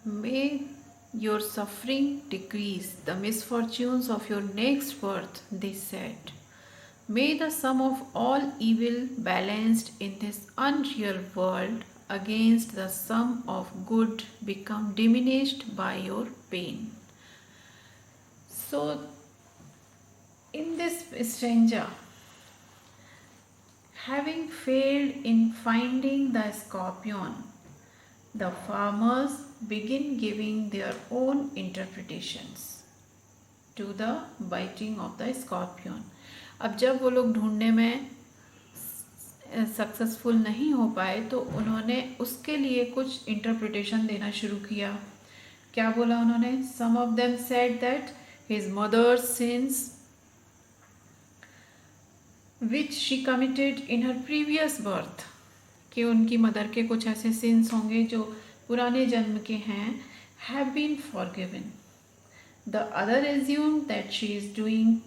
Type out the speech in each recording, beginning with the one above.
May your suffering decrease, the misfortunes of your next birth, they said. May the sum of all evil balanced in this unreal world against the sum of good become diminished by your pain. So, in this stranger, having failed in finding the scorpion, the farmers begin giving their own interpretations to the biting of the scorpion. अब जब वो लोग ढूंढने में successful नहीं हो पाए तो उन्होंने उसके लिए कुछ इंटरप्रिटेशन देना शुरू किया. क्या बोला उन्होंने? Some of them said that his mother's sins which she committed in her previous birth, कि उनकी मदर के कुछ ऐसे सिंस होंगे जो पुराने जन्म के हैं, have been forgiven. The other assumed that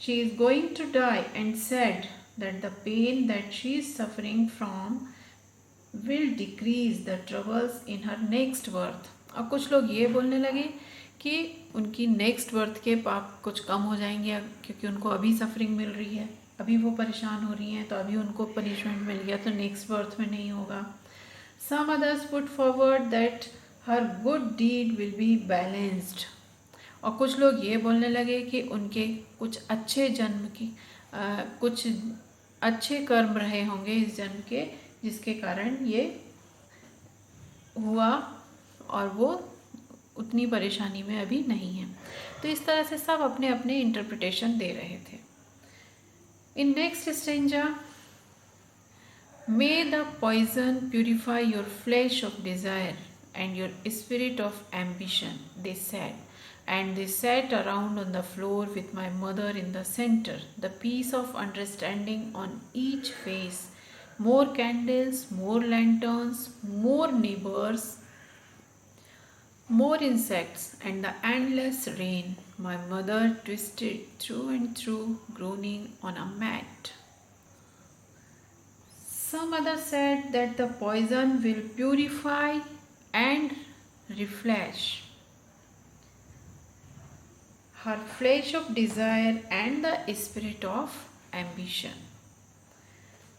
she is going to die and said that the pain that she is suffering from will decrease the troubles in her next birth. अब कुछ लोग ये बोलने लगे कि उनकी नेक्स्ट बर्थ के पाप कुछ कम हो जाएंगे क्योंकि उनको अभी सफरिंग मिल रही है, अभी वो परेशान हो रही हैं, तो अभी उनको पनिशमेंट मिल गया तो नेक्स्ट बर्थ में नहीं होगा. Some others put forward that her good deed will be balanced. और कुछ लोग ये बोलने लगे कि उनके कुछ अच्छे जन्म की कुछ अच्छे कर्म रहे होंगे इस जन्म के, जिसके कारण ये हुआ और वो उतनी परेशानी में अभी नहीं है. तो इस तरह से सब अपने अपने इंटरप्रिटेशन दे रहे थे. In next stanza, may the poison purify your flesh of desire and your spirit of ambition, they said. And they sat around on the floor with my mother in the center, the peace of understanding on each face. More candles, more lanterns, more neighbors, more insects, and the endless rain. My mother twisted through and through, groaning on a mat. Some others said that the poison will purify and refresh her flesh of desire and the spirit of ambition.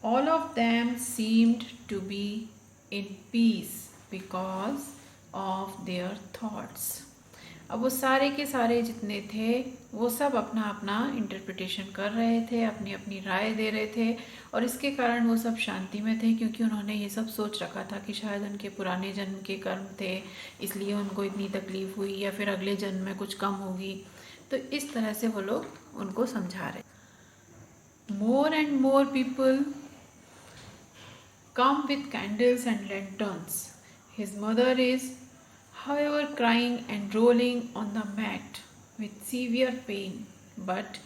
All of them seemed to be in peace because of their thoughts. अब वो सारे के सारे जितने थे वो सब अपना अपना इंटरप्रिटेशन कर रहे थे, अपनी अपनी राय दे रहे थे, और इसके कारण वो सब शांति में थे क्योंकि उन्होंने ये सब सोच रखा था कि शायद उनके पुराने जन्म के कर्म थे इसलिए उनको इतनी तकलीफ हुई, या फिर अगले जन्म में कुछ कम होगी. तो इस तरह से वो लोग उनको समझा रहे. More and more people come with candles and lanterns. His mother is however crying and rolling on the mat with severe pain, but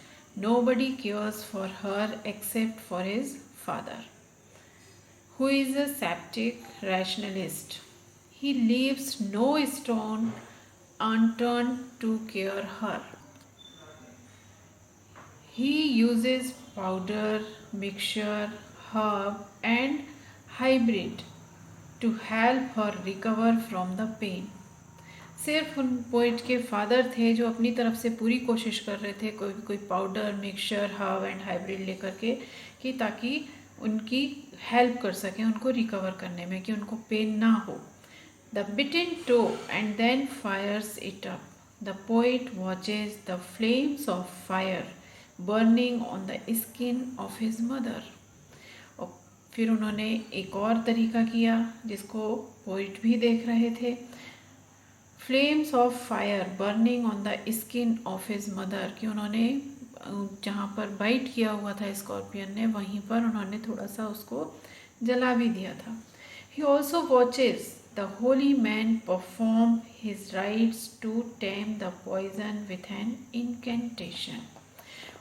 nobody cares for her except for his father, who is a sceptic rationalist. He leaves no stone unturned to cure her. He uses powder, mixture, herb and hybrid to help her recover from the pain. सिर्फ उन poet के father थे जो अपनी तरफ से पूरी कोशिश कर रहे थे कोई powder, mixture, herb and hybrid लेकर के, कि ताकि उनकी हेल्प कर सकें उनको रिकवर करने में, कि उनको पेन ना हो. The bitten toe and then fires it up. The poet watches the flames of fire burning on the skin of his mother. और फिर उन्होंने एक और तरीका किया जिसको पोइट भी देख रहे थे. Flames of fire burning on the skin of his mother, कि उन्होंने जहाँ पर बाइट किया हुआ था स्कॉर्पियन ने वहीं पर उन्होंने थोड़ा सा उसको जला भी दिया था. He also watches the holy man perform his rites to tame the poison with an incantation.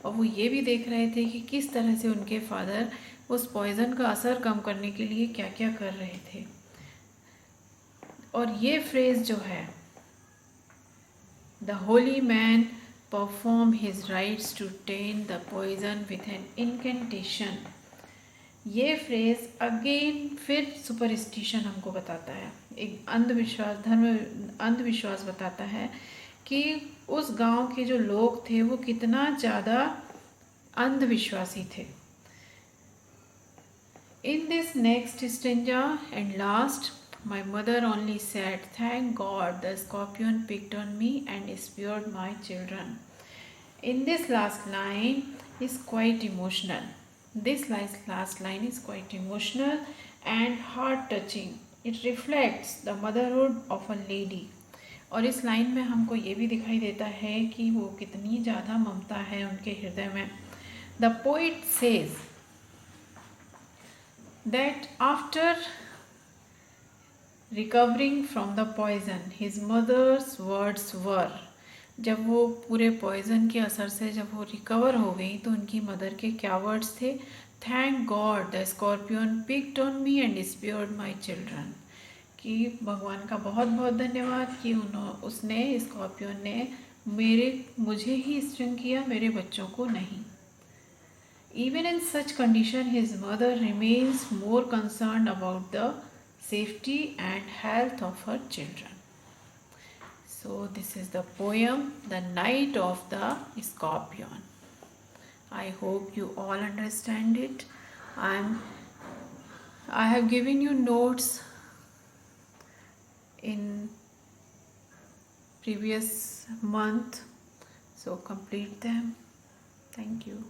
और वो ये भी देख रहे थे कि किस तरह से उनके फादर उस पॉइजन का असर कम करने के लिए क्या क्या कर रहे थे. और ये फ्रेज जो है, The holy man performed his rites to tame the poison with an incantation. ये फ्रेज अगेन फिर सुपरस्टिशन हमको बताता है, एक अंधविश्वास बताता है कि उस गांव के जो लोग थे वो कितना ज़्यादा अंधविश्वासी थे। In this next stanza and last, my mother only said, "Thank God the scorpion picked on me and spared my children." In this last line is quite emotional. This last line is quite emotional and heart touching. It reflects the motherhood of a lady. और इस line में हमको ये भी दिखाई देता है कि वो कितनी ज़्यादा ममता है उनके हृदय में। The poet says that after recovering from the poison his mother's words were, जब वो पूरे पॉइजन के असर से जब वो रिकवर हो गई तो उनकी मदर के क्या वर्ड्स थे? Thank God the scorpion picked on me and spared my children, कि भगवान का बहुत बहुत धन्यवाद कि उसने स्कॉर्पियन ने मुझे ही स्ट्रिंग किया, मेरे बच्चों को नहीं। Even in such condition, his mother remains more concerned about the safety and health of her children. So this is the poem, The Night of the Scorpion. I hope you all understand it. I have given you notes in previous month, so complete them. Thank you.